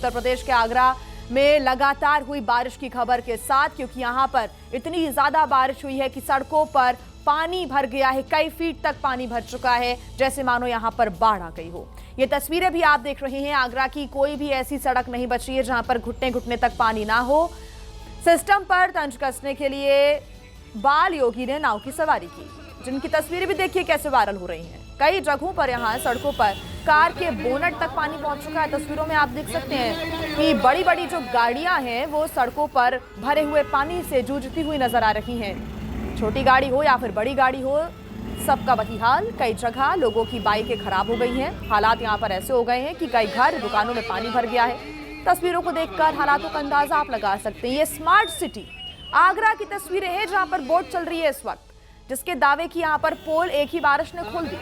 उत्तर प्रदेश के आगरा में लगातार हुई बारिश की खबर के साथ, क्योंकि यहां पर इतनी ज्यादा बारिश हुई है कि सड़कों पर पानी भर गया है। कई फीट तक पानी भर चुका है, जैसे मानो यहां पर बाढ़ आ गई हो। ये तस्वीरें भी आप देख रहे हैं। आगरा की कोई भी ऐसी सड़क नहीं बची है जहां पर घुटने घुटने तक पानी ना हो। सिस्टम पर तंज कसने के लिए बाल योगी ने नाव की सवारी की, जिनकी तस्वीरें भी देखिए कैसे वायरल हो रही हैं। कई जगहों पर यहाँ सड़कों पर कार के बोनट तक पानी पहुंच चुका है। तस्वीरों में आप देख सकते हैं कि बड़ी बड़ी जो गाड़ियां हैं वो सड़कों पर भरे हुए पानी से जूझती हुई नजर आ रही हैं। छोटी गाड़ी हो या फिर बड़ी गाड़ी हो, सबका वही हाल। कई जगह लोगों की बाइकें खराब हो गई हैं। हालात यहाँ पर ऐसे हो गए हैं कि कई घर, दुकानों में पानी भर गया है। तस्वीरों को देखकर हालातों का अंदाजा आप लगा सकते हैं। ये स्मार्ट सिटी आगरा की तस्वीरें हैं, जहां पर बोट चल रही है इस वक्त, जिसके दावे की यहां पर पोल एक ही बारिश ने खोल दी।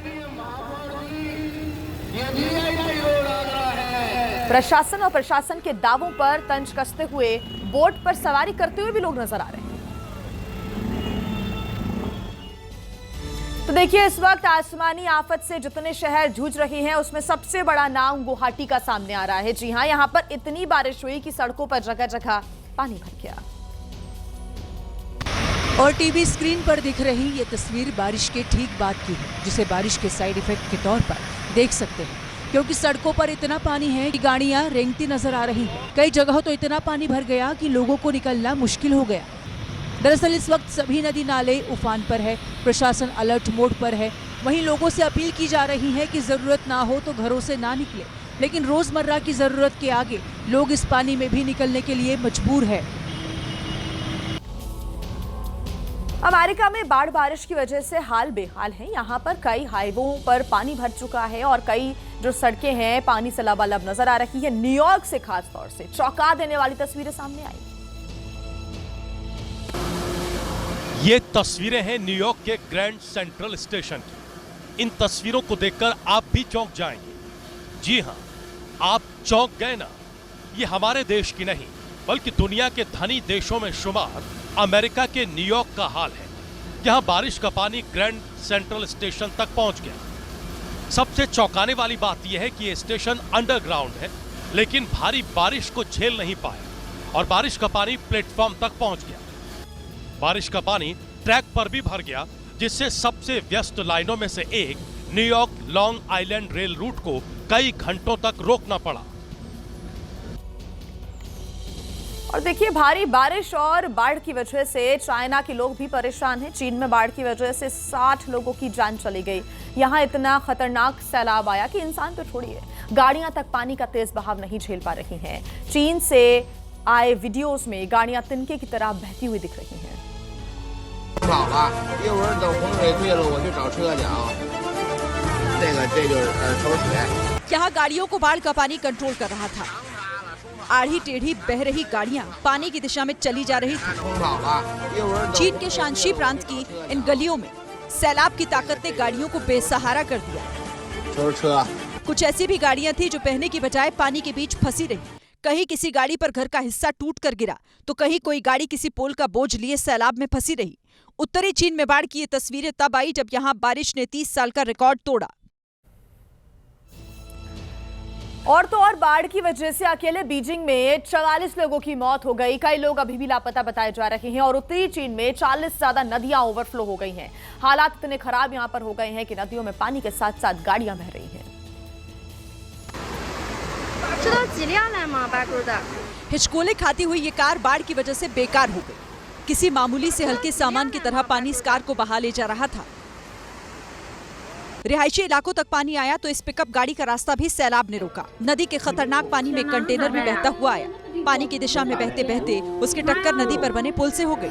प्रशासन के दावों पर तंज कसते हुए बोट पर सवारी करते हुए भी लोग नजर आ रहे हैं। तो देखिए, इस वक्त आसमानी आफत से जितने शहर जूझ रहे हैं उसमें सबसे बड़ा नाम गुवाहाटी का सामने आ रहा है। जी हां, यहां पर इतनी बारिश हुई कि सड़कों पर जगह जगह पानी भर गया। और टीवी स्क्रीन पर दिख रही ये तस्वीर बारिश के ठीक बाद की है, जिसे बारिश के साइड इफेक्ट के तौर पर देख सकते हैं, क्योंकि सड़कों पर इतना पानी है कि गाड़ियां रेंगती नजर आ रही हैं। कई जगहों तो इतना पानी भर गया कि लोगों को निकलना मुश्किल हो गया। दरअसल इस वक्त सभी नदी नाले उफान पर है, प्रशासन अलर्ट मोड पर है। वहीं लोगों से अपील की जा रही है कि जरूरत ना हो तो घरों से ना निकले, लेकिन रोजमर्रा की जरूरत के आगे लोग इस पानी में भी निकलने के लिए मजबूर है। अमेरिका में बाढ़ बारिश की वजह से हाल बेहाल है। यहाँ पर कई हाईवों पर पानी भर चुका है और कई जो सड़कें हैं पानी से लबालब नजर आ रही है। न्यूयॉर्क से खास तौर से चौंका देने वाली तस्वीरें सामने आई। ये तस्वीरें हैं न्यूयॉर्क के ग्रैंड सेंट्रल स्टेशन की। इन तस्वीरों को देखकर आप भी चौंक जाएंगे। जी हां, आप चौंक गए ना। ये हमारे देश की नहीं बल्कि दुनिया के धनी देशों में शुमार अमेरिका के न्यूयॉर्क का हाल है। यहां बारिश का पानी ग्रैंड सेंट्रल स्टेशन तक पहुंच गया। सबसे चौंकाने वाली बात यह है कि यह स्टेशन अंडरग्राउंड है, लेकिन भारी बारिश को झेल नहीं पाया और बारिश का पानी प्लेटफॉर्म तक पहुंच गया। बारिश का पानी ट्रैक पर भी भर गया, जिससे सबसे व्यस्त लाइनों में से एक New York long island rail route को कई घंटों तक रोकना पड़ा। और देखिए, भारी बारिश और बाढ़ की वजह से चाइना के लोग भी परेशान हैं। चीन में बाढ़ की वजह से 60 लोगों की जान चली गई। यहां इतना खतरनाक सैलाब आया कि इंसान तो छोड़िए, गाड़ियां तक पानी का तेज बहाव नहीं झेल पा रही हैं। चीन से आए वीडियोस में गाड़ियां तिनके की तरह बहती हुई दिख रही हैं। यहाँ गाड़ियों को बाढ़ का पानी कंट्रोल कर रहा था। आड़ी टेढ़ी बह रही गाड़ियां पानी की दिशा में चली जा रही थी। चीन के शांशी प्रांत की इन गलियों में सैलाब की ताकत ने गाड़ियों को बेसहारा कर दिया। कुछ ऐसी भी गाड़ियां थी जो बहने की बजाय पानी के बीच फंसी रही। कहीं किसी गाड़ी पर घर का हिस्सा टूट कर गिरा, तो कहीं कोई गाड़ी किसी पोल का बोझ लिए सैलाब में फंसी रही। उत्तरी चीन में बाढ़ की ये तस्वीरें तब आई जब यहाँ बारिश ने 30 साल का रिकॉर्ड तोड़ा। और तो और बाढ़ की वजह से अकेले बीजिंग में 44 लोगों की मौत हो गई। कई लोग अभी भी लापता बताए जा रहे हैं और उत्तरी चीन में 40 से ज्यादा नदियां ओवरफ्लो हो गई हैं। हालात इतने खराब यहां पर हो गए हैं कि नदियों में पानी के साथ साथ गाड़ियां बह रही हैं। हिचकोले खाती हुई ये कार बाढ़ की वजह से बेकार हो गई। किसी मामूली से हल्के सामान की तरह पानी इस कार को बहा ले जा रहा था। रिहायशी इलाकों तक पानी आया तो इस पिकअप गाड़ी का रास्ता भी सैलाब ने रोका। नदी के खतरनाक पानी में कंटेनर भी बहता हुआ आया। पानी की दिशा में बहते बहते उसकी टक्कर नदी पर बने पुल से हो गई।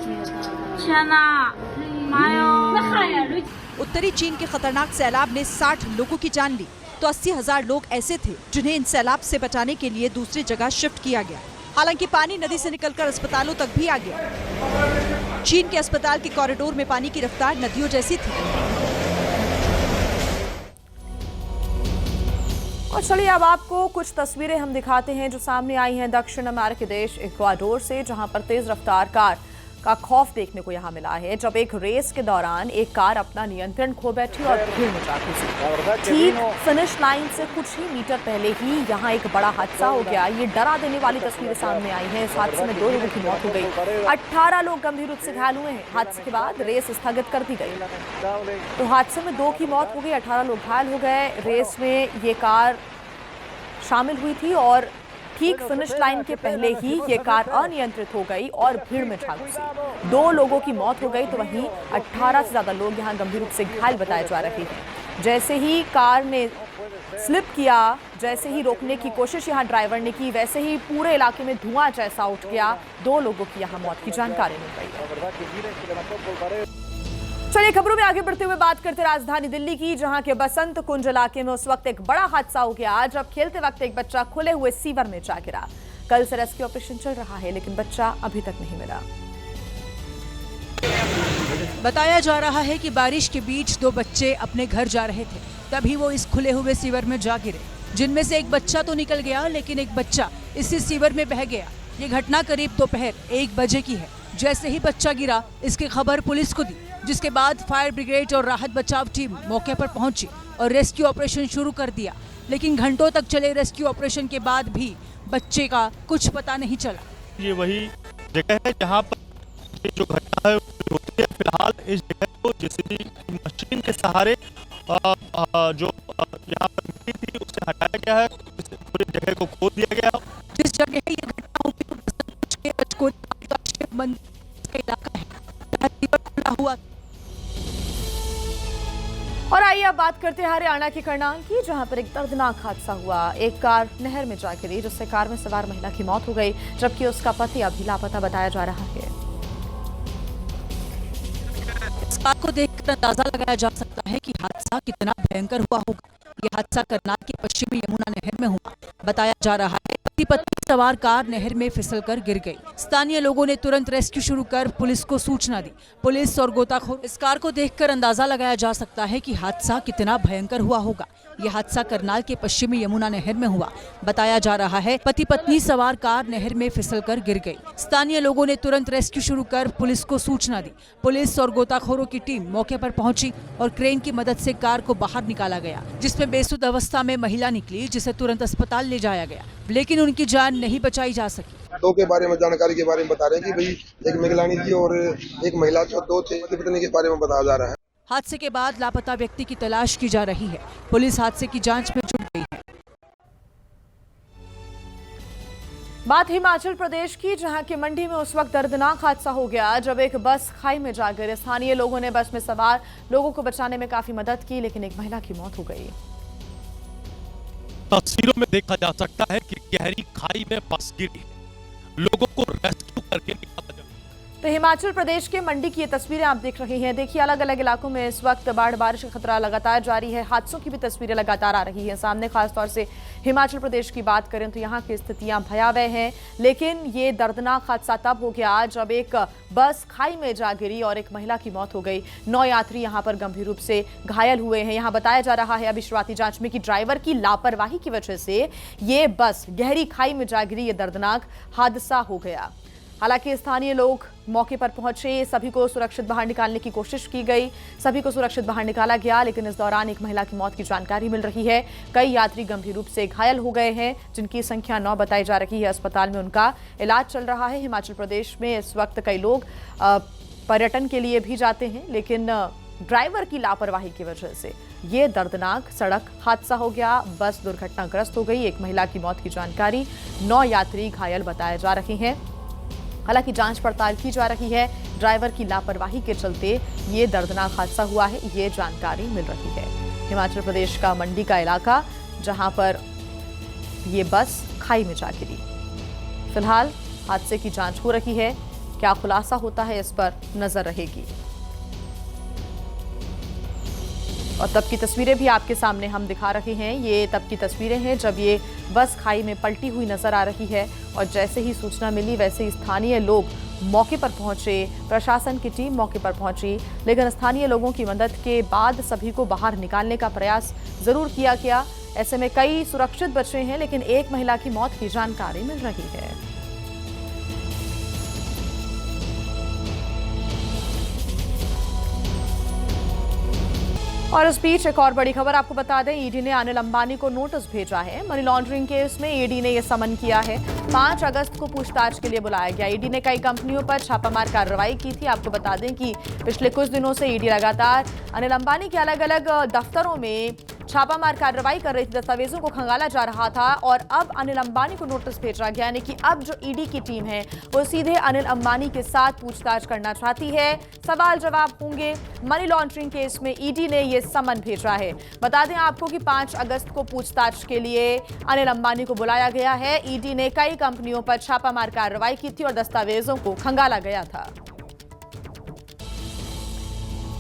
उत्तरी चीन के खतरनाक सैलाब ने 60 लोगों की जान ली, तो 80,000 लोग ऐसे थे जिन्हें इन सैलाब से बचाने के लिए दूसरी जगह शिफ्ट किया गया। हालांकि पानी नदी से निकलकर अस्पतालों तक भी आ गया। चीन के अस्पताल के कॉरिडोर में पानी की रफ्तार नदियों जैसी थी। और चलिए अब आपको कुछ तस्वीरें हम दिखाते हैं जो सामने आई हैं दक्षिण अमेरिकी देश इक्वाडोर से, जहां पर तेज रफ्तार कार का खौफ देखने को यहां मिला है जब एक रेस के दौरान एक कार अपना नियंत्रण खो बैठी और भीड़ में जा घुसी। ठीक फिनिश लाइन से कुछ ही मीटर पहले ही यहां एक बड़ा हादसा हो गया। ये डरा देने वाली तस्वीरें सामने आई हैं। इस हादसे में 2 लोगों की मौत हो गई, 18 लोग गंभीर रूप से घायल हुए हैं। हादसे के बाद रेस स्थगित कर दी गई। तो हादसे में 2 की मौत हो गई, 18 लोग घायल हो गए। रेस में ये कार शामिल हुई थी और ठीक फिनिश लाइन के पहले ही ये कार अनियंत्रित हो गई और भीड़ में जा घुसी। 2 लोगों की मौत हो गई तो वहीं 18 से ज्यादा लोग यहां गंभीर रूप से घायल बताए जा रहे हैं। जैसे ही कार ने स्लिप किया, जैसे ही रोकने की कोशिश यहां ड्राइवर ने की, वैसे ही पूरे इलाके में धुआं जैसा उठ गया। 2 लोगों की यहां मौत की जानकारी मिल गई है। चलिए खबरों में आगे बढ़ते हुए बात करते राजधानी दिल्ली की, जहां के बसंत कुंज इलाके में उस वक्त एक बड़ा हादसा हो गया जब खेलते वक्त एक बच्चा खुले हुए सीवर में जा गिरा। कल से रेस्क्यू ऑपरेशन चल रहा है लेकिन बच्चा अभी तक नहीं मिला। बताया जा रहा है कि बारिश के बीच 2 बच्चे अपने घर जा रहे थे, तभी वो इस खुले हुए सीवर में जा गिरे, जिनमें से एक बच्चा तो निकल गया लेकिन एक बच्चा इसी सीवर में बह गया। ये घटना करीब दोपहर 1 बजे की है। जैसे ही बच्चा गिरा, इसकी खबर पुलिस को दी, जिसके बाद फायर ब्रिगेड और राहत बचाव टीम मौके पर पहुंची और रेस्क्यू ऑपरेशन शुरू कर दिया। लेकिन घंटों तक चले रेस्क्यू ऑपरेशन के बाद भी बच्चे का कुछ पता नहीं चला। ये वही जगह है जहां पर जो घटना है होती है। फिलहाल इस जगह को जेसीबी मशीन के सहारे जो यहाँ पर मिट्टी थी उसे हटाया गया है, पूरी जगह को खोद दिया गया। जिस जगह ये घटना हुई इलाका है हुआ। और आइए अब बात करते हैं हरियाणा के करनाल की, जहां पर एक दर्दनाक हादसा हुआ। एक कार नहर में जा गिरी जिससे कार में सवार महिला की मौत हो गई, जबकि उसका पति अभी लापता बताया जा रहा है। इस बात को देखकर अंदाजा लगाया जा सकता है कि हादसा कितना भयंकर हुआ होगा। ये हादसा करनाल की पश्चिमी यमुना नहर में हुआ। बताया जा रहा है पति पत्नी सवार कार नहर में फिसलकर गिर गई। स्थानीय लोगों ने तुरंत रेस्क्यू शुरू कर पुलिस को सूचना दी। पुलिस और गोताखोर इस कार को देखकर अंदाजा लगाया जा सकता है कि हादसा कितना भयंकर हुआ होगा। ये हादसा करनाल के पश्चिमी यमुना नहर में हुआ। बताया जा रहा है पति पत्नी सवार कार नहर में फिसलकर गिर गई। स्थानीय लोगों ने तुरंत रेस्क्यू शुरू कर पुलिस को सूचना दी। पुलिस और गोताखोरों की टीम मौके पर पहुंची और क्रेन की मदद से कार को बाहर निकाला गया, जिसमें बेसुध अवस्था में महिला निकली, जिसे तुरंत अस्पताल ले जाया गया, लेकिन उनकी जान नहीं बचाई जा सकी। 2 के बारे में जानकारी के बारे में बता रहे हैं कि भाई एक महिलानी थी और एक महिला, 2 थे, पत्नी के बारे में बताया जा रहा है। हादसे के बाद लापता व्यक्ति की तलाश की जा रही है। पुलिस हादसे की जांच में जुट गई है। बात हिमाचल प्रदेश की, जहां के मंडी में उस वक्त दर्दनाक हादसा हो गया जब एक बस खाई में जा गिरी। स्थानीय लोगों ने बस में सवार लोगों को बचाने में काफी मदद की, लेकिन एक महिला की मौत हो गई। तस्वीरों में देखा जा सकता है कि गहरी खाई में बस गिरी, लोगों को रेस्क्यू करके निकाला जा। तो हिमाचल प्रदेश के मंडी की ये तस्वीरें आप देख रहे हैं। देखिए अलग अलग इलाकों में इस वक्त बाढ़ बारिश का खतरा लगातार जारी है। हादसों की भी तस्वीरें लगातार आ रही हैं सामने। खासतौर से हिमाचल प्रदेश की बात करें तो यहाँ की स्थितियां भयावह हैं, लेकिन ये दर्दनाक हादसा तब हो गया जब एक बस खाई में जा गिरी और एक महिला की मौत हो गई। 9 यात्री यहाँ पर गंभीर रूप से घायल हुए हैं। यहाँ बताया जा रहा है अभी शुरुआती जांच में कि ड्राइवर की लापरवाही की वजह से ये बस गहरी खाई में जा गिरी। ये दर्दनाक हादसा हो गया। हालांकि स्थानीय लोग मौके पर पहुंचे, सभी को सुरक्षित बाहर निकालने की कोशिश की गई, सभी को सुरक्षित बाहर निकाला गया, लेकिन इस दौरान एक महिला की मौत की जानकारी मिल रही है। कई यात्री गंभीर रूप से घायल हो गए हैं, जिनकी संख्या 9 बताई जा रही है। अस्पताल में उनका इलाज चल रहा है। हिमाचल प्रदेश में इस वक्त कई लोग पर्यटन के लिए भी जाते हैं, लेकिन ड्राइवर की लापरवाही की वजह से ये दर्दनाक सड़क हादसा हो गया। बस दुर्घटनाग्रस्त हो गई। एक महिला की मौत की जानकारी, 9 यात्री घायल बताए जा रहे हैं। हालांकि जांच पड़ताल की जा रही है। ड्राइवर की लापरवाही के चलते ये दर्दनाक हादसा हुआ है, ये जानकारी मिल रही है। हिमाचल प्रदेश का मंडी का इलाका, जहां पर ये बस खाई में जा गिरी। फिलहाल हादसे की जांच हो रही है। क्या खुलासा होता है इस पर नजर रहेगी। और तब की तस्वीरें भी आपके सामने हम दिखा रहे हैं। ये तब की तस्वीरें हैं जब ये बस खाई में पलटी हुई नजर आ रही है और जैसे ही सूचना मिली वैसे ही स्थानीय लोग मौके पर पहुंचे, प्रशासन की टीम मौके पर पहुंची, लेकिन स्थानीय लोगों की मदद के बाद सभी को बाहर निकालने का प्रयास जरूर किया गया। ऐसे में कई सुरक्षित बचे हैं, लेकिन एक महिला की मौत की जानकारी मिल रही है। और इस बीच एक और बड़ी खबर आपको बता दें, ईडी ने अनिल अंबानी को नोटिस भेजा है। मनी लॉन्ड्रिंग केस में ईडी ने यह समन किया है। 5 अगस्त को पूछताछ के लिए बुलाया गया। ईडी ने कई कंपनियों पर छापामार कार्रवाई की थी। आपको बता दें कि पिछले कुछ दिनों से ईडी लगातार अनिल अंबानी के अलग अलग दफ्तरों में छापामार कार्रवाई कर रही थी, दस्तावेजों को खंगाला जा रहा था और अब अनिल अंबानी को नोटिस भेजा गया। यानी कि अब जो ईडी की टीम है वो सीधे अनिल अंबानी के साथ पूछताछ करना चाहती है। सवाल जवाब होंगे। मनी लॉन्ड्रिंग केस में ईडी ने यह समन भेजा है। बता दें आपको कि 5 अगस्त को पूछताछ के लिए अनिल अंबानी को बुलाया गया है। ईडी ने कई कंपनियों पर छापामार कार्रवाई की थी और दस्तावेजों को खंगाला गया था।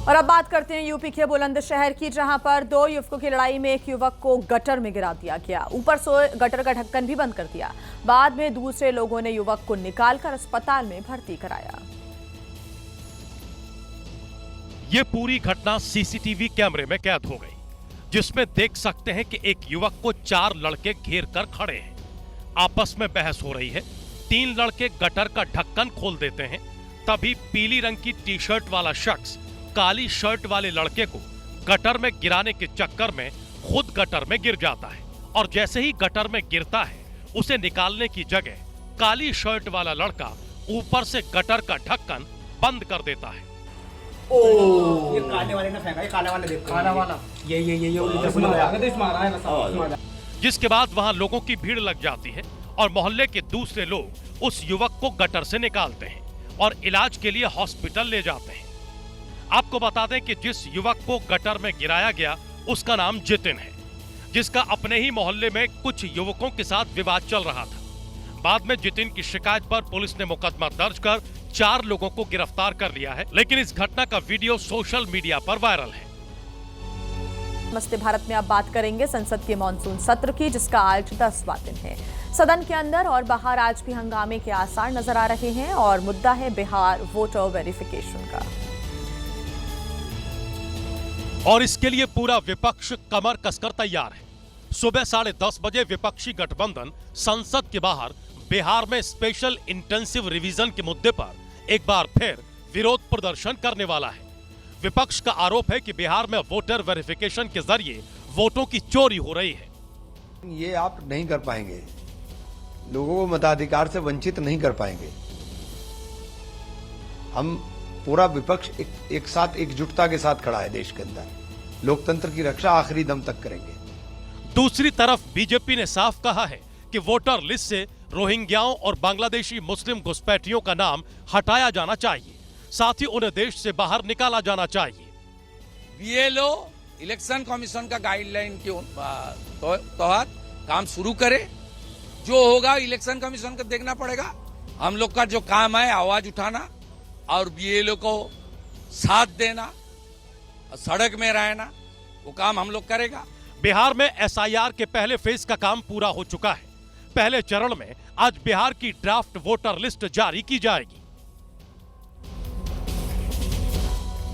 और अब बात करते हैं यूपी के बुलंदशहर की, जहां पर 2 युवकों की लड़ाई में एक युवक को गटर में गिरा दिया गया। ऊपर से गटर का ढक्कन भी बंद कर दिया। बाद में दूसरे लोगों ने युवक को निकालकर अस्पताल में भर्ती कराया। ये पूरी घटना सीसीटीवी कैमरे में कैद हो गई, जिसमें देख सकते हैं कि एक युवक को 4 लड़के घेर कर खड़े हैं। आपस में बहस हो रही है। 3 लड़के गटर का ढक्कन खोल देते हैं। तभी पीली रंग की टी शर्ट वाला शख्स काली शर्ट वाले लड़के को गटर में गिराने के चक्कर में खुद गटर में गिर जाता है और जैसे ही गटर में गिरता है उसे निकालने की जगह काली शर्ट वाला लड़का ऊपर से गटर का ढक्कन बंद कर देता है। ये काले वाले ने फेंका, ये काले वाले देखो, काला वाला ये जिसके बाद वहां लोगों की भीड़ लग जाती है और मोहल्ले के दूसरे लोग उस युवक को गटर से निकालते हैं और इलाज के लिए हॉस्पिटल ले जाते हैं। आपको बता दें कि जिस युवक को गटर में गिराया गया उसका नाम जितिन है, जिसका अपने ही मोहल्ले में कुछ युवकों के साथ विवाद चल रहा था। बाद में जितिन की शिकायत पर पुलिस ने मुकदमा दर्ज कर 4 लोगों को गिरफ्तार कर लिया है, लेकिन इस घटना का वीडियो सोशल मीडिया पर वायरल है। नमस्ते भारत में अब बात करेंगे संसद के मॉनसून सत्र की, जिसका आज 10वां दिन है। सदन के अंदर और बाहर आज भी हंगामे के आसार नजर आ रहे हैं और मुद्दा है बिहार वोटर वेरिफिकेशन का। और इसके लिए पूरा विपक्ष कमर कसकर तैयार है। सुबह 10:30 बजे विपक्षी गठबंधन संसद के बाहर बिहार में स्पेशल इंटेंसिव रिवीजन के मुद्दे पर एक बार फिर विरोध प्रदर्शन करने वाला है। विपक्ष का आरोप है कि बिहार में वोटर वेरिफिकेशन के जरिए वोटों की चोरी हो रही है। ये आप नहीं कर पाएंगे, लोगों को मताधिकार से वंचित नहीं कर पाएंगे। हम पूरा विपक्ष एक साथ एकजुटता के साथ खड़ा है। देश के अंदर लोकतंत्र की रक्षा आखिरी दम तक करेंगे। दूसरी तरफ बीजेपी ने साफ कहा है कि वोटर लिस्ट से रोहिंग्याओं और बांग्लादेशी मुस्लिम घुसपैठियों का नाम हटाया जाना चाहिए, साथ ही उन्हें देश से बाहर निकाला जाना चाहिए। बीएलओ इलेक्शन कमीशन का गाइडलाइन के तहत काम शुरू करे। जो होगा इलेक्शन कमीशन को देखना पड़ेगा। हम लोग का जो काम है आवाज उठाना और बीएलओ को साथ देना, सड़क में रहना, वो काम हम लोग करेगा। बिहार में एसआईआर के पहले फेज का काम पूरा हो चुका है। पहले चरण में आज बिहार की ड्राफ्ट वोटर लिस्ट जारी की जाएगी।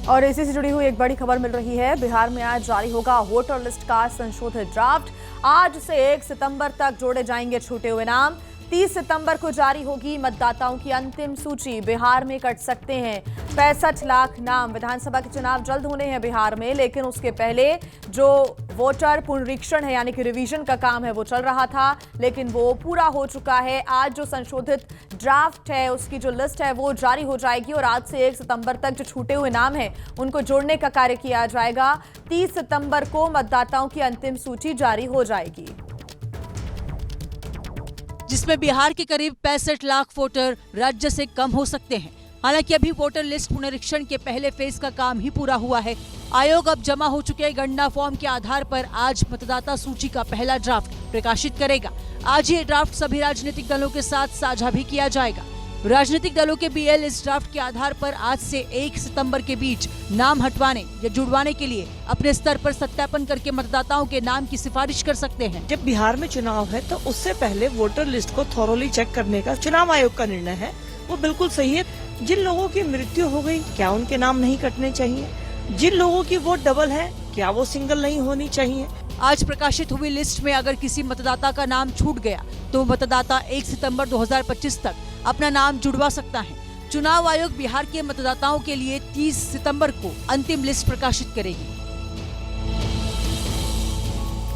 और इसी से जुड़ी हुई एक बड़ी खबर मिल रही है। बिहार में आज जारी होगा वोटर लिस्ट का संशोधित ड्राफ्ट। आज से 1 सितंबर तक जोड़े जाएंगे छूटे हुए नाम। 30 सितंबर को जारी होगी मतदाताओं की अंतिम सूची। बिहार में कट सकते हैं 65 लाख नाम। विधानसभा के चुनाव जल्द होने हैं बिहार में, लेकिन उसके पहले जो वोटर पुनरीक्षण है यानी कि रिवीजन का काम है वो चल रहा था, लेकिन वो पूरा हो चुका है। आज जो संशोधित ड्राफ्ट है उसकी जो लिस्ट है वो जारी हो जाएगी और आज से 1 सितंबर तक जो छूटे हुए नाम हैं उनको जोड़ने का कार्य किया जाएगा। 30 सितंबर को मतदाताओं की अंतिम सूची जारी हो जाएगी, जिसमें बिहार के करीब 65 लाख वोटर राज्य से कम हो सकते हैं। हालांकि अभी वोटर लिस्ट पुनरीक्षण के पहले फेज का काम ही पूरा हुआ है। आयोग अब जमा हो चुके गणना फॉर्म के आधार पर आज मतदाता सूची का पहला ड्राफ्ट प्रकाशित करेगा। आज ये ड्राफ्ट सभी राजनीतिक दलों के साथ साझा भी किया जाएगा। राजनीतिक दलों के बीएल इस ड्राफ्ट के आधार पर आज से 1 सितंबर के बीच नाम हटवाने या जुड़वाने के लिए अपने स्तर पर सत्यापन करके मतदाताओं के नाम की सिफारिश कर सकते हैं। जब बिहार में चुनाव है तो उससे पहले वोटर लिस्ट को थॉरोली चेक करने का चुनाव आयोग का निर्णय है, वो बिल्कुल सही है। जिन लोगों की मृत्यु हो गई, क्या उनके नाम नहीं कटने चाहिए? जिन लोगों की वोट डबल है, क्या वो सिंगल नहीं होनी चाहिए? आज प्रकाशित हुई लिस्ट में अगर किसी मतदाता का नाम छूट गया तो मतदाता 1 सितंबर 2025 तक अपना नाम जुड़वा सकता है। चुनाव आयोग बिहार के मतदाताओं के लिए 30 सितंबर को अंतिम लिस्ट प्रकाशित करेगी।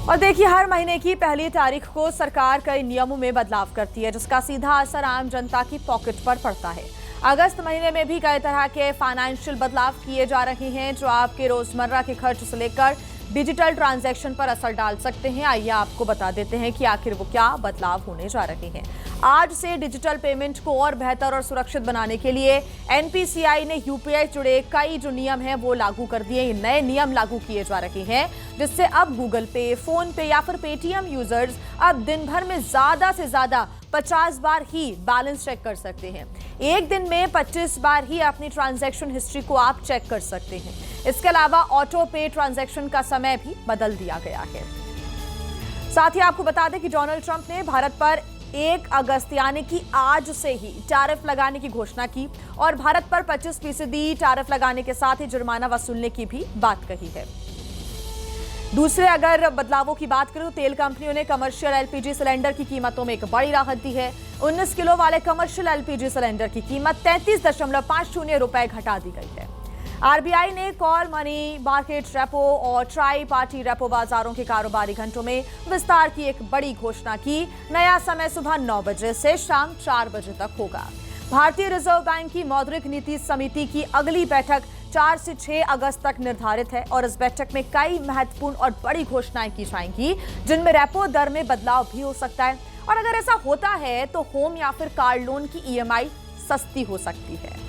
और देखिए, हर महीने की पहली तारीख को सरकार कई नियमों में बदलाव करती है, जिसका सीधा असर आम जनता की पॉकेट पर पड़ता है। अगस्त महीने में भी कई तरह के फाइनेंशियल बदलाव किए जा रहे हैं, जो आपके रोजमर्रा के खर्च से लेकर डिजिटल ट्रांजैक्शन पर असर डाल सकते हैं। आइए आपको बता देते हैं कि आखिर वो क्या बदलाव होने जा रहे हैं। आज से डिजिटल पेमेंट को और बेहतर और सुरक्षित बनाने के लिए एनपीसीआई ने यूपीआई जुड़े कई जो नियम हैं वो लागू कर दिए। ये नए नियम लागू किए जा रहे हैं, जिससे अब गूगल पे, फोन पे या फिर पेटीएम यूजर्स अब दिन भर में ज्यादा से ज्यादा 50 बार ही बैलेंस चेक कर सकते हैं। एक दिन में 25 बार ही अपनी ट्रांजैक्शन हिस्ट्री को आप चेक कर सकते हैं। इसके अलावा ऑटो पे ट्रांजैक्शन का समय भी बदल दिया गया है। साथ ही आपको बता दें कि डोनाल्ड ट्रंप ने भारत पर 1 अगस्त यानी कि आज से ही टैरिफ लगाने की घोषणा की और भारत पर 25% टैरिफ लगाने के साथ ही जुर्माना वसूलने की भी बात कही है। दूसरे अगर बदलावों की बात करें तो तेल कंपनियों ने कमर्शियल एलपीजी सिलेंडर की कीमतों में एक बड़ी राहत दी है। 19 किलो वाले कमर्शियल एलपीजी सिलेंडर की कीमत 33.50 रुपए घटा दी गई है। आरबीआई ने कॉल मनी मार्केट रेपो और ट्राई पार्टी रेपो बाजारों के कारोबारी घंटों में विस्तार की एक बड़ी घोषणा की। नया समय सुबह 9 बजे से शाम 4 बजे तक होगा। भारतीय रिजर्व बैंक की मौद्रिक नीति समिति की अगली बैठक 4 से 6 अगस्त तक निर्धारित है और इस बैठक में कई महत्वपूर्ण और बड़ी घोषणाएं की जाएंगी, जिनमें रेपो दर में बदलाव भी हो सकता है और अगर ऐसा होता है तो होम या फिर कार लोन की ईएमआई सस्ती हो सकती है।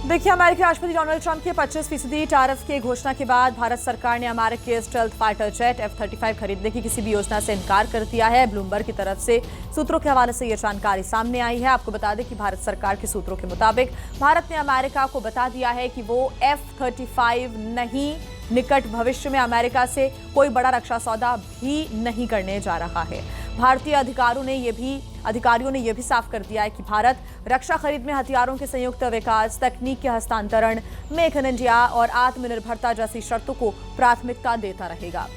देखिए, अमेरिकी राष्ट्रपति डोनाल्ड ट्रंप के 25% टैरिफ की घोषणा के बाद भारत सरकार ने अमेरिका के स्टेल्थ फाइटर जेट F-35 खरीदने की किसी भी योजना से इनकार कर दिया है। ब्लूमबर्ग की तरफ से सूत्रों के हवाले से यह जानकारी सामने आई है। आपको बता दें कि भारत सरकार के सूत्रों के मुताबिक भारत ने अमेरिका को बता दिया है कि वो F-35 नहीं, निकट भविष्य में अमेरिका से कोई बड़ा रक्षा सौदा भी नहीं करने जा रहा है। भारतीय अधिकारियों ने यह भी साफ कर दिया है कि भारत रक्षा खरीद में हथियारों के संयुक्त विकास, तकनीक के हस्तांतरण, मेक इन इंडिया और आत्मनिर्भरता जैसी शर्तों को प्राथमिकता देता रहेगा।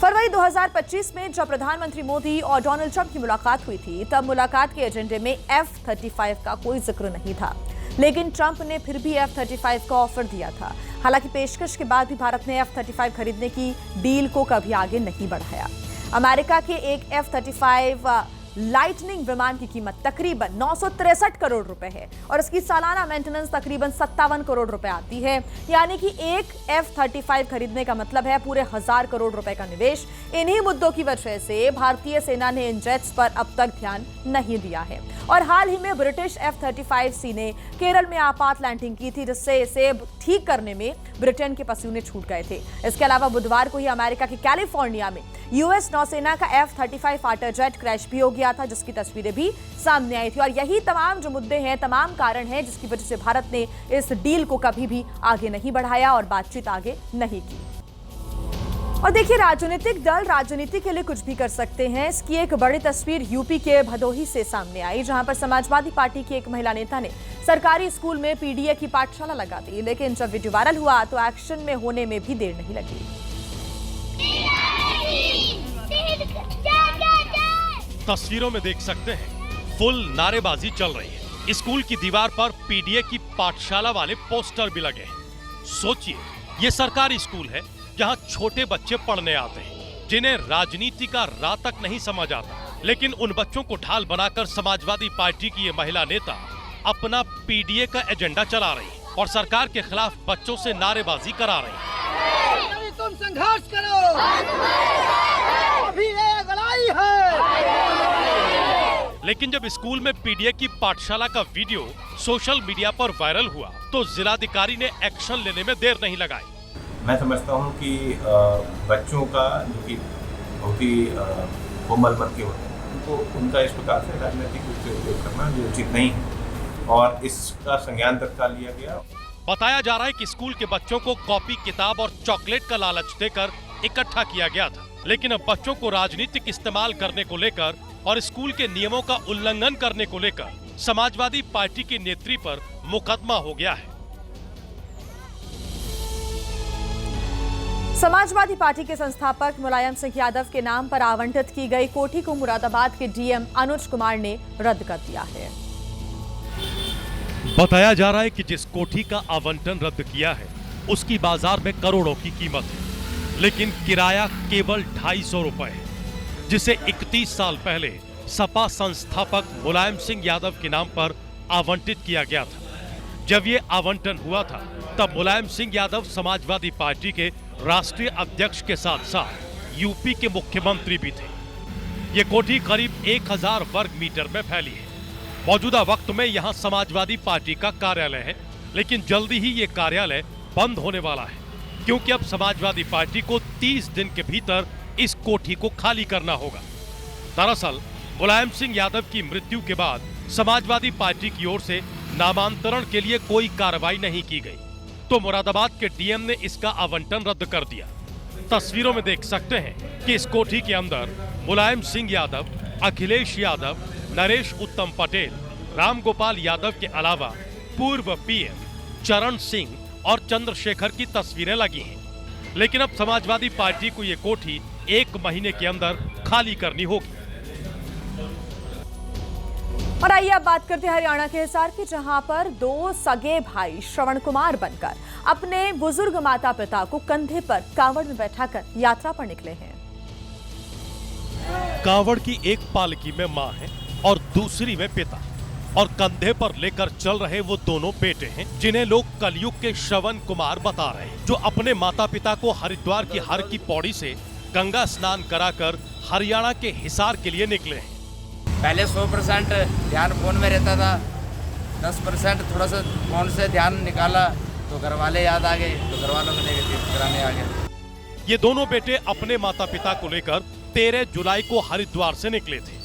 फरवरी 2025 में जब प्रधानमंत्री मोदी और डोनाल्ड ट्रंप की मुलाकात हुई थी, तब मुलाकात के एजेंडे में F-35 का कोई जिक्र नहीं था, लेकिन ट्रंप ने फिर भी F-35 का ऑफर दिया था। हालांकि पेशकश के बाद भी भारत ने F-35 खरीदने की डील को कभी आगे नहीं बढ़ाया। अमेरिका के एक F-35 लाइटनिंग विमान की कीमत तकरीबन 963 करोड़ रुपए है और इसकी सालाना मेंटेनेंस तकरीबन 57 करोड़ रुपए आती है। यानी कि एक F-35 खरीदने का मतलब है पूरे 1000 करोड़ रुपए का निवेश। इन्हीं मुद्दों की वजह से भारतीय सेना ने इन जेट्स पर अब तक ध्यान नहीं दिया है और हाल ही में ब्रिटिश F-35C ने केरल में आपात लैंडिंग की थी, जिससे इसे ठीक करने में ब्रिटेन के पसीने छूट गए थे। इसके अलावा बुधवार को ही अमेरिका के कैलिफोर्निया में यूएस नौसेना का F-35 फाइटर जेट क्रैश भी हो गया था, जिसकी तस्वीरें भी सामने आई थी। और यही तमाम जो मुद्दे हैं, तमाम कारण हैं जिसकी वजह से भारत ने इस डील को कभी भी आगे नहीं बढ़ाया और बातचीत आगे नहीं की। और देखिए, राजनीतिक दल राजनीति के लिए कुछ भी कर सकते हैं। इसकी एक बड़ी तस्वीर यूपी के भदोही से सामने आई, जहां पर समाजवादी पार्टी की एक महिला नेता ने सरकारी स्कूल में पीडीए की पाठशाला लगा दी, लेकिन जब वीडियो वायरल हुआ तो एक्शन में होने में भी देर नहीं लगी। तस्वीरों में देख सकते हैं फुल नारेबाजी चल रही है। स्कूल की दीवार पर पीडीए की पाठशाला वाले पोस्टर भी लगे हैं। सोचिए, ये सरकारी स्कूल है जहां छोटे बच्चे पढ़ने आते हैं, जिन्हें राजनीति का रा तक नहीं समझ आता, लेकिन उन बच्चों को ढाल बनाकर समाजवादी पार्टी की ये महिला नेता अपना पीडीए का एजेंडा चला रही है और सरकार के खिलाफ बच्चों से नारेबाजी करा रही है। तुम संघर्ष करो, अभी ये लड़ाई है। लेकिन जब स्कूल में पीडीए की पाठशाला का वीडियो सोशल मीडिया पर वायरल हुआ तो जिलाधिकारी ने एक्शन लेने में देर नहीं लगाई। मैं समझता हूं कि बच्चों का जो कि बहुत ही कोमल मन के होते हैं, उनको उनका इस प्रकार से राजनीतिक रूप से उपयोग करना जो उचित नहीं है और इसका संज्ञान तत्काल लिया गया। बताया जा रहा है कि स्कूल के बच्चों को कॉपी, किताब और चॉकलेट का लालच देकर इकट्ठा किया गया था, लेकिन अब बच्चों को राजनीतिक इस्तेमाल करने को लेकर और स्कूल के नियमों का उल्लंघन करने को लेकर समाजवादी पार्टी के नेत्री पर मुकदमा हो गया है। समाजवादी पार्टी के संस्थापक मुलायम सिंह यादव के नाम पर आवंटित की गई कोठी को मुरादाबाद के डीएम अनुज कुमार ने रद्द कर दिया है। बताया जा रहा है कि जिस कोठी का आवंटन रद्द किया है उसकी बाजार में करोड़ों की कीमत है। लेकिन किराया केवल 250 रुपए है, जिसे 31 साल पहले सपा संस्थापक मुलायम सिंह यादव के नाम पर आवंटित किया गया था। जब ये आवंटन हुआ था तब मुलायम सिंह यादव समाजवादी पार्टी के राष्ट्रीय अध्यक्ष के साथ साथ यूपी के मुख्यमंत्री भी थे। ये कोठी करीब 1000 वर्ग मीटर में फैली है। मौजूदा वक्त में यहाँ समाजवादी पार्टी का कार्यालय है, लेकिन जल्दी ही ये कार्यालय बंद होने वाला है, क्योंकि अब समाजवादी पार्टी को 30 दिन के भीतर इस कोठी को खाली करना होगा। दरअसल मुलायम सिंह यादव की मृत्यु के बाद समाजवादी पार्टी की ओर से नामांतरण के लिए कोई कार्रवाई नहीं की गई, तो मुरादाबाद के डीएम ने इसका आवंटन रद्द कर दिया। तस्वीरों में देख सकते हैं कि इस कोठी के अंदर मुलायम सिंह यादव, अखिलेश यादव, नरेश उत्तम पटेल, राम गोपाल यादव के अलावा पूर्व पीएम चरण सिंह और चंद्रशेखर की तस्वीरें लगी हैं। लेकिन अब समाजवादी पार्टी को ये कोठी 1 महीने के अंदर खाली करनी होगी। और आइए अब बात करते हैं हरियाणा के हिसार की, जहां पर 2 सगे भाई श्रवण कुमार बनकर अपने बुजुर्ग माता पिता को कंधे पर कांवड़ में बैठाकर यात्रा पर निकले हैं। कांवड़ की एक पालकी में मां है और दूसरी में पिता, और कंधे पर लेकर चल रहे वो दोनों बेटे हैं, जिन्हें लोग कलयुग के श्रवण कुमार बता रहे हैं, जो अपने माता पिता को हरिद्वार की हर की पौड़ी से गंगा स्नान कराकर हरियाणा के हिसार के लिए निकले हैं। पहले 100% ध्यान फोन में रहता था, 10% थोड़ा सा फोन से ध्यान निकाला तो घर वाले याद आ गए, तो घर वालों में लेके तीर्थ कराने आ गए। ये दोनों बेटे अपने माता पिता को लेकर 13 जुलाई को हरिद्वार से निकले थे।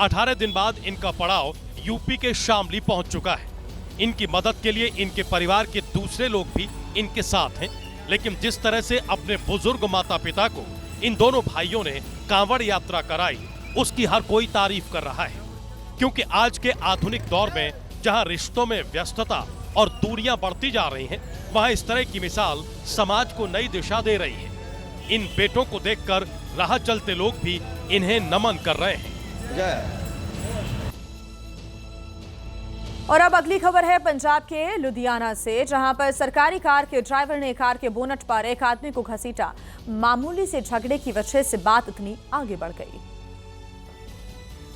18 दिन बाद इनका पड़ाव यूपी के शामली पहुंच चुका है। इनकी मदद के लिए इनके परिवार के दूसरे लोग भी इनके साथ हैं, लेकिन जिस तरह से अपने बुजुर्ग माता पिता को इन दोनों भाइयों ने कांवड़ यात्रा कराई, उसकी हर कोई तारीफ कर रहा है, क्योंकि आज के आधुनिक दौर में जहां रिश्तों में व्यस्तता और दूरियां बढ़ती जा रही हैं, वहां इस तरह की मिसाल समाज को नई दिशा दे रही है। इन बेटों को देखकर राह चलते लोग भी इन्हें नमन कर रहे हैं। और अब अगली खबर है पंजाब के लुधियाना से, जहां पर सरकारी कार के ड्राइवर ने कार के बोनट पर एक आदमी को घसीटा। मामूली से झगड़े की वजह से बात इतनी आगे बढ़ गई।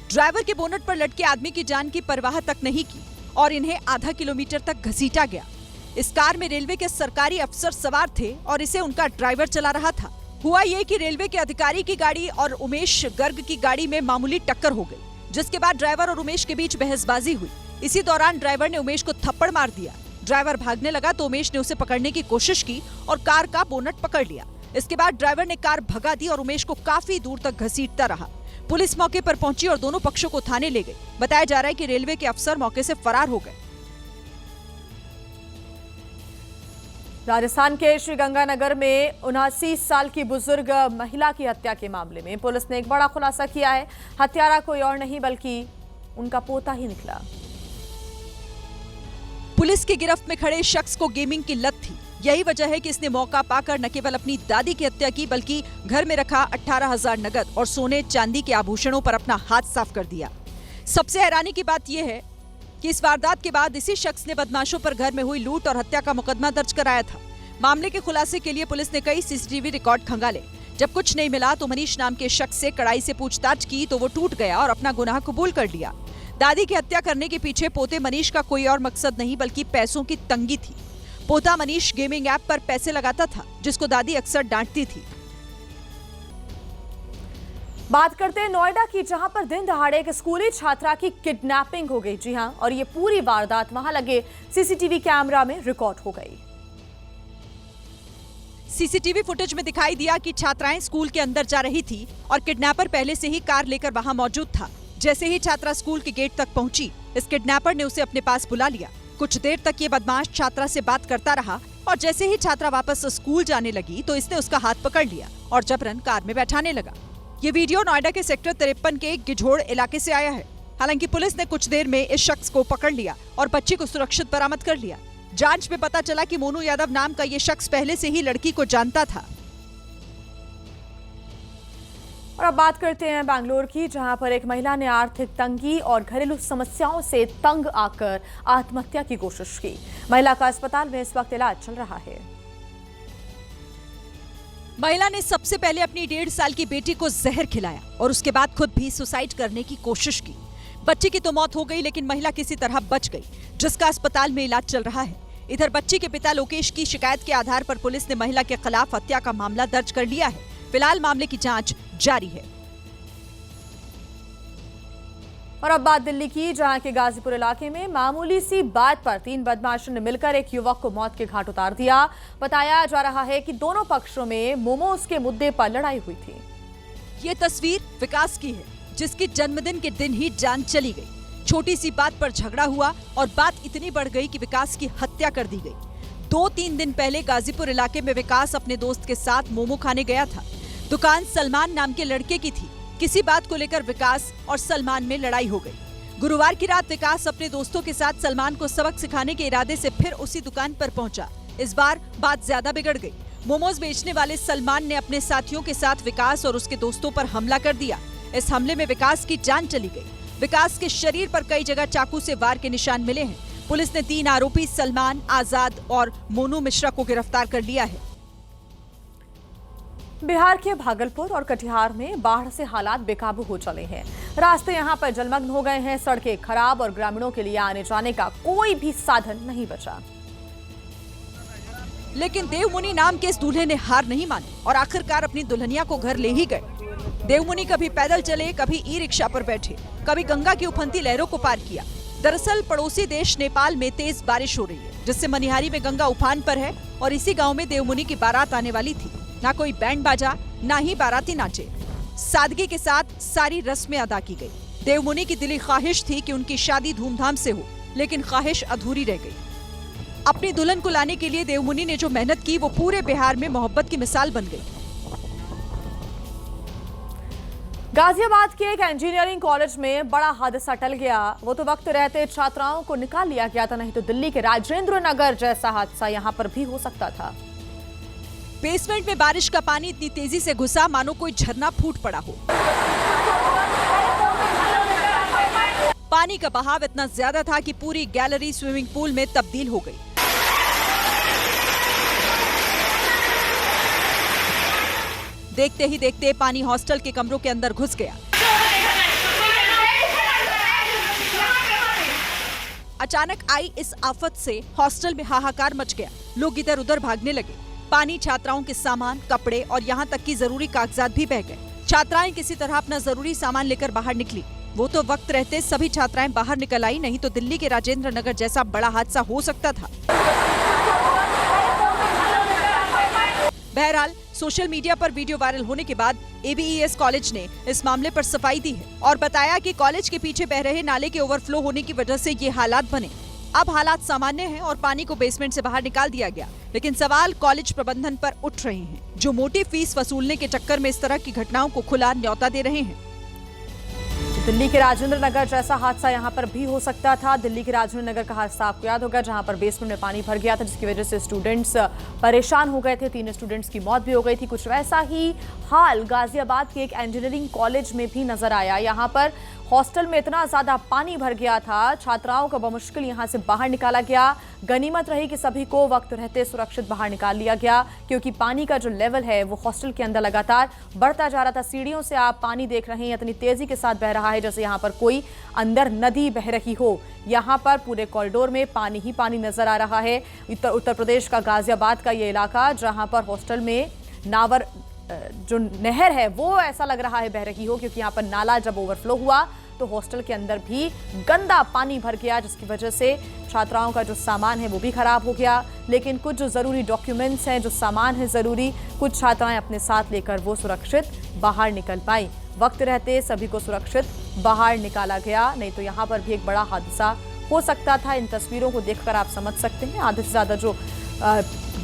ड्राइवर के बोनट पर लटके आदमी की जान की परवाह तक नहीं की और इन्हें आधा किलोमीटर तक घसीटा गया। इस कार में रेलवे के सरकारी अफसर सवार थे और इसे उनका ड्राइवर चला रहा था। हुआ ये कि रेलवे के अधिकारी की गाड़ी और उमेश गर्ग की गाड़ी में मामूली टक्कर हो गई, जिसके बाद ड्राइवर और उमेश के बीच बहसबाजी हुई। इसी दौरान ड्राइवर ने उमेश को थप्पड़ मार दिया। ड्राइवर भागने लगा तो उमेश ने उसे पकड़ने की कोशिश की और कार का बोनट पकड़ लिया। इसके बाद ड्राइवर ने कार भगा दी और उमेश को काफी दूर तक घसीटता रहा। पुलिस मौके पर पहुंची और दोनों पक्षों को थाने ले गई। बताया जा रहा है कि रेलवे के अफसर मौके से फरार हो गए। राजस्थान के श्रीगंगानगर में 79 साल की बुजुर्ग महिला की हत्या के मामले में पुलिस ने एक बड़ा खुलासा किया है। हत्यारा कोई और नहीं बल्कि उनका पोता ही निकला। पुलिस की गिरफ्त में खड़े शख्स को गेमिंग की लत थी। यही वजह है कि इसने मौका पाकर न केवल अपनी दादी की हत्या की, बल्कि घर में रखा 18,000 नगद और सोने चांदी के आभूषणों पर अपना हाथ साफ कर दिया। सबसे हैरानी की बात यह है कि इस वारदात के बाद इसी शख्स ने बदमाशों पर घर में हुई लूट और हत्या का मुकदमा दर्ज कराया था। मामले के खुलासे के लिए पुलिस ने कई सीसीटीवी रिकॉर्ड खंगाले। जब कुछ नहीं मिला तो मनीष नाम के शख्स से कड़ाई से पूछताछ की तो वो टूट गया और अपना गुनाह कबूल कर लिया। दादी की हत्या करने के पीछे पोते मनीष का कोई और मकसद नहीं बल्कि पैसों की तंगी थी। पोता मनीष गेमिंग ऐप पर पैसे लगाता था, जिसको दादी अक्सर डांटती थी। बात करते हैं नोएडा की, जहां पर दिन दहाड़े एक स्कूली छात्रा की किडनैपिंग हो गई। जी हां, और ये पूरी वारदात वहां लगे सीसीटीवी कैमरा में रिकॉर्ड हो गई। सीसीटीवी फुटेज में दिखाई दिया कि छात्राएं स्कूल के अंदर जा रही थी और किडनैपर पहले से ही कार लेकर वहां मौजूद था। जैसे ही छात्रा स्कूल के गेट तक पहुंची, इस किडनैपर ने उसे अपने पास बुला लिया। कुछ देर तक ये बदमाश छात्रा से बात करता रहा और जैसे ही छात्रा वापस स्कूल जाने लगी तो इसने उसका हाथ पकड़ लिया और जबरन कार में बैठाने लगा। ये वीडियो नोएडा के सेक्टर 53 के गिझोड़ इलाके से आया है। हालांकि पुलिस ने कुछ देर में इस शख्स को पकड़ लिया और बच्ची को सुरक्षित बरामद कर लिया। जांच में पता चला कि मोनू यादव नाम का ये शख्स पहले से ही लड़की को जानता था। और अब बात करते हैं बैंगलोर की, जहां पर एक महिला ने आर्थिक तंगी और घरेलू समस्याओं से तंग आकर आत्महत्या की कोशिश की। महिला का अस्पताल में इस वक्त इलाज चल रहा है। महिला ने सबसे पहले अपनी 1.5 साल की बेटी को जहर खिलाया और उसके बाद खुद भी सुसाइड करने की कोशिश की। बच्ची की तो मौत हो गई, लेकिन महिला किसी तरह बच गई, जिसका अस्पताल में इलाज चल रहा है। इधर बच्ची के पिता लोकेश की शिकायत के आधार पर पुलिस ने महिला के खिलाफ हत्या का मामला दर्ज कर लिया है। फिलहाल मामले की जांच जारी है। और अब बात दिल्ली की, जहां के गाजीपुर इलाके में मामूली सी बात पर 3 बदमाशों ने मिलकर एक युवक को मौत के घाट उतार दिया। बताया जा रहा है कि दोनों पक्षों में मोमोज के मुद्दे पर लड़ाई हुई थी। ये तस्वीर विकास की है, जिसके जन्मदिन के दिन ही जान चली गई। छोटी सी बात पर झगड़ा हुआ और बात इतनी बढ़ गई कि विकास की हत्या कर दी गई। 2-3 दिन पहले गाजीपुर इलाके में विकास अपने दोस्त के साथ मोमो खाने गया था। दुकान सलमान नाम के लड़के की थी। किसी बात को लेकर विकास और सलमान में लड़ाई हो गई। गुरुवार की रात विकास अपने दोस्तों के साथ सलमान को सबक सिखाने के इरादे से फिर उसी दुकान पर पहुंचा। इस बार बात ज्यादा बिगड़ गई। मोमोज बेचने वाले सलमान ने अपने साथियों के साथ विकास और उसके दोस्तों पर हमला कर दिया। इस हमले में विकास की जान चली गई। विकास के शरीर पर कई जगह चाकू से वार के निशान मिले हैं। पुलिस ने 3 आरोपी सलमान, आजाद और मोनू मिश्रा को गिरफ्तार कर लिया है। बिहार के भागलपुर और कटिहार में बाढ़ से हालात बेकाबू हो चले हैं। रास्ते यहां पर जलमग्न हो गए हैं, सड़कें खराब और ग्रामीणों के लिए आने जाने का कोई भी साधन नहीं बचा। लेकिन देवमुनि नाम के इस दूल्हे ने हार नहीं मानी और आखिरकार अपनी दुल्हनिया को घर ले ही गए। देवमुनि कभी पैदल चले, कभी ई-रिक्शा पर बैठे, कभी गंगा की उफनती लहरों को पार किया। दरअसल पड़ोसी देश नेपाल में तेज बारिश हो रही है, जिससे मनिहारी में गंगा उफान पर है और इसी गाँव में देवमुनि की बारात आने वाली थी। ना कोई बैंड बाजा, ना ही बाराती नाचे। सादगी के साथ सारी रस्में अदा की गई। देवमुनि की दिली ख्वाहिश थी कि उनकी शादी धूमधाम से हो, लेकिन ख्वाहिश अधूरी रह गई। अपनी दुल्हन को लाने के लिए देवमुनि ने जो मेहनत की, वो पूरे बिहार में मोहब्बत की मिसाल बन गई। गाजियाबाद के एक इंजीनियरिंग कॉलेज में बड़ा हादसा टल गया। वो तो वक्त रहते छात्राओं को निकाल लिया गया था, नहीं तो दिल्ली के राजेंद्र नगर जैसा हादसा यहाँ पर भी हो सकता था। बेसमेंट में बारिश का पानी इतनी तेजी से घुसा मानो कोई झरना फूट पड़ा हो। पानी का बहाव इतना ज्यादा था कि पूरी गैलरी स्विमिंग पूल में तब्दील हो गई। देखते ही देखते पानी हॉस्टल के कमरों के अंदर घुस गया। अचानक आई इस आफत से हॉस्टल में हाहाकार मच गया। लोग इधर उधर भागने लगे। पानी छात्राओं के सामान, कपड़े और यहाँ तक कि जरूरी कागजात भी बह गए। छात्राएं किसी तरह अपना जरूरी सामान लेकर बाहर निकली। वो तो वक्त रहते सभी छात्राएं बाहर निकल आई, नहीं तो दिल्ली के राजेंद्र नगर जैसा बड़ा हादसा हो सकता था। बहरहाल सोशल मीडिया पर वीडियो वायरल होने के बाद ABES कॉलेज ने इस मामले पर सफाई दी है और बताया कि कॉलेज के पीछे बह रहे नाले के ओवरफ्लो होने की वजह से ये हालात बने। अब हालात सामान्य हैं और पानी को बेसमेंट से बाहर निकाल दिया गया, लेकिन सवाल कॉलेज प्रबंधन पर उठ रहे हैं, जो मोटी फीस वसूलने के चक्कर में इस तरह की घटनाओं को खुला न्यौता दे रहे हैं। दिल्ली के राजेंद्र नगर जैसा हादसा यहाँ पर भी हो सकता था। दिल्ली के राजेंद्र नगर का हादसा आपको याद होगा, जहाँ पर बेसमेंट में पानी भर गया था, जिसकी वजह से स्टूडेंट्स परेशान हो गए थे। 3 स्टूडेंट्स की मौत भी हो गई थी। कुछ वैसा ही हाल गाजियाबाद के एक इंजीनियरिंग कॉलेज में भी नजर आया। यहाँ पर हॉस्टल में इतना ज्यादा पानी भर गया था, छात्राओं को बमुश्किल यहाँ से बाहर निकाला गया। गनीमत रही कि सभी को वक्त रहते सुरक्षित बाहर निकाल लिया गया, क्योंकि पानी का जो लेवल है वो हॉस्टल के अंदर लगातार बढ़ता जा रहा था। सीढ़ियों से आप पानी देख रहे हैं, इतनी तेजी के साथ बह रहा है जैसे यहाँ पर कोई अंदर नदी बह रही हो। यहाँ पर पूरे कॉरिडोर में पानी ही पानी नजर आ रहा है। उत्तर प्रदेश का गाजियाबाद का ये इलाका, जहाँ पर हॉस्टल में नावर जो नहर है वो ऐसा लग रहा है बह रही हो, क्योंकि यहाँ पर नाला जब ओवरफ्लो हुआ तो हॉस्टल के अंदर भी गंदा पानी भर गया, जिसकी वजह से छात्राओं का जो सामान है वो भी खराब हो गया। लेकिन कुछ जो ज़रूरी डॉक्यूमेंट्स हैं, जो सामान है ज़रूरी, कुछ छात्राएं अपने साथ लेकर वो सुरक्षित बाहर निकल पाई। वक्त रहते सभी को सुरक्षित बाहर निकाला गया, नहीं तो यहाँ पर भी एक बड़ा हादसा हो सकता था। इन तस्वीरों को देखकर आप समझ सकते हैं। आधे से ज़्यादा जो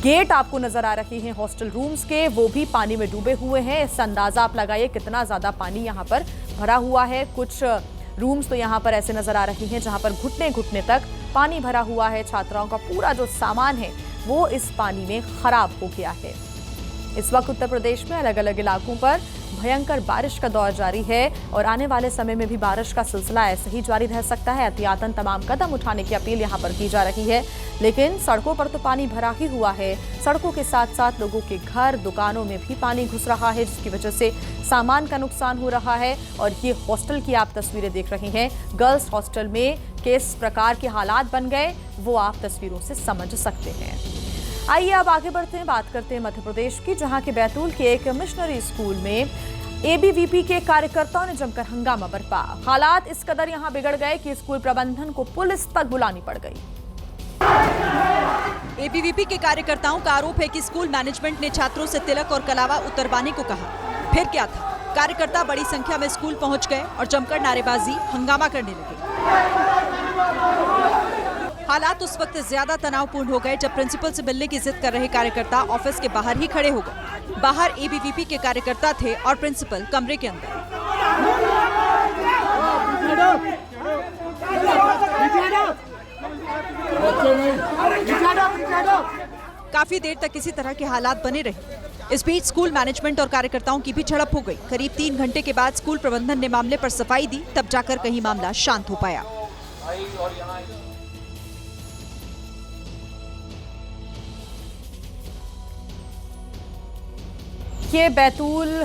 गेट आपको नजर आ रही हैं हॉस्टल रूम्स के, वो भी पानी में डूबे हुए हैं। इससे अंदाजा आप लगाइए कितना ज्यादा पानी यहाँ पर भरा हुआ है। कुछ रूम्स तो यहाँ पर ऐसे नजर आ रही हैं जहाँ पर घुटने घुटने तक पानी भरा हुआ है। छात्राओं का पूरा जो सामान है वो इस पानी में खराब हो गया है। इस वक्त उत्तर प्रदेश में अलग अलग इलाकों पर भयंकर बारिश का दौर जारी है और आने वाले समय में भी बारिश का सिलसिला ऐसे ही जारी रह सकता है। एहतियातन तमाम कदम उठाने की अपील यहां पर की जा रही है, लेकिन सड़कों पर तो पानी भरा ही हुआ है। सड़कों के साथ साथ लोगों के घर, दुकानों में भी पानी घुस रहा है, जिसकी वजह से सामान का नुकसान हो रहा है। और ये हॉस्टल की आप तस्वीरें देख रही हैं, गर्ल्स हॉस्टल में किस प्रकार के हालात बन गए वो आप तस्वीरों से समझ सकते हैं। आइए अब आगे बढ़ते हैं, बात करते हैं मध्य प्रदेश की, जहां के बैतूल के एक मिशनरी स्कूल में एबीवीपी के कार्यकर्ताओं ने जमकर हंगामा बरपा। हालात इस कदर यहां बिगड़ गए कि स्कूल प्रबंधन को पुलिस तक बुलानी पड़ गई। एबीवीपी के कार्यकर्ताओं का आरोप है कि स्कूल मैनेजमेंट ने छात्रों से तिलक और कलावा उतरवाने को कहा। फिर क्या था, कार्यकर्ता बड़ी संख्या में स्कूल पहुंच गए और जमकर नारेबाजी, हंगामा करने लगे। हालात उस वक्त ज्यादा तनावपूर्ण हो गए जब प्रिंसिपल से मिलने की जिद कर रहे कार्यकर्ता ऑफिस के बाहर ही खड़े हो गए। बाहर एबीवीपी के कार्यकर्ता थे और प्रिंसिपल कमरे के अंदर। काफी देर तक इसी तरह के हालात बने रहे। इस बीच स्कूल मैनेजमेंट और कार्यकर्ताओं की भी झड़प हो गई। करीब 3 घंटे के बाद स्कूल प्रबंधन ने मामले पर सफाई दी, तब जाकर कहीं मामला शांत हो पाया। ये बैतूल